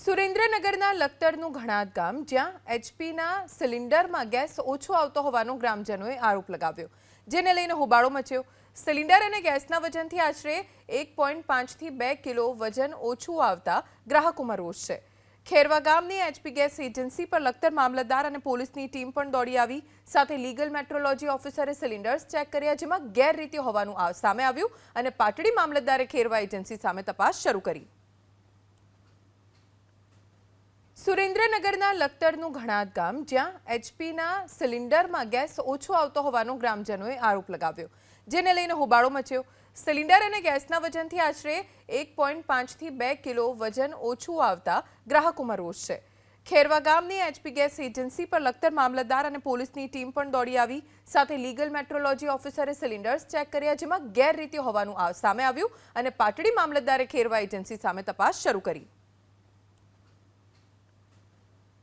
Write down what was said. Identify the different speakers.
Speaker 1: સુરેન્દ્રનગરના લખતરનું ઘણાદ ગામ જ્યાં એચપીના સિલિન્ડરમાં ગેસ ઓછો આવતો હોવાનો ગ્રામજનોએ આરોપ લગાવ્યો, જેને લઈને હોબાળો મચ્યો। સિલિન્ડર અને ગેસના વજનથી આશરે 1.5 થી 2 કિલો વજન ઓછું આવતા ગ્રાહકોમાં રોષ છે। ખેરવા ગામની એચપી ગેસ એજન્સી પર લખતર મામલતદાર અને પોલીસની ટીમ પણ દોડી આવી, સાથે લીગલ મેટ્રોલોજી ઓફિસરે સિલિન્ડર્સ ચેક કર્યા, જેમાં ગેરરીતિ હોવાનું સામે આવ્યું અને પાટડી મામલતદારે ખેરવા એજન્સી સામે તપાસ શરૂ કરી। સુરેન્દ્રનગરના લખતરનું ઘણાદ ગામ જ્યાં એચપીના સિલિન્ડરમાં ગેસ ઓછો આવતો હોવાનો ગ્રામજનોએ આરોપ લગાવ્યો, જેને લઈને હોબાળો મચ્યો। સિલિન્ડર અને ગેસના વજનથી આશરે 1.5 થી 2 કિલો વજન ઓછું આવતા ગ્રાહકોમાં રોષ છે। ખેરવા ગામની એચપી ગેસ એજન્સી પર લખતર મામલતદાર અને પોલીસની ટીમ પણ દોડી આવી, સાથે લીગલ મેટ્રોલોજી ઓફિસરે સિલિન્ડર્સ ચેક કર્યા, જેમાં ગેરરીતિ હોવાનું સામે આવ્યું અને પાટડી મામલતદારે ખેરવા એજન્સી સામે તપાસ શરૂ કરી।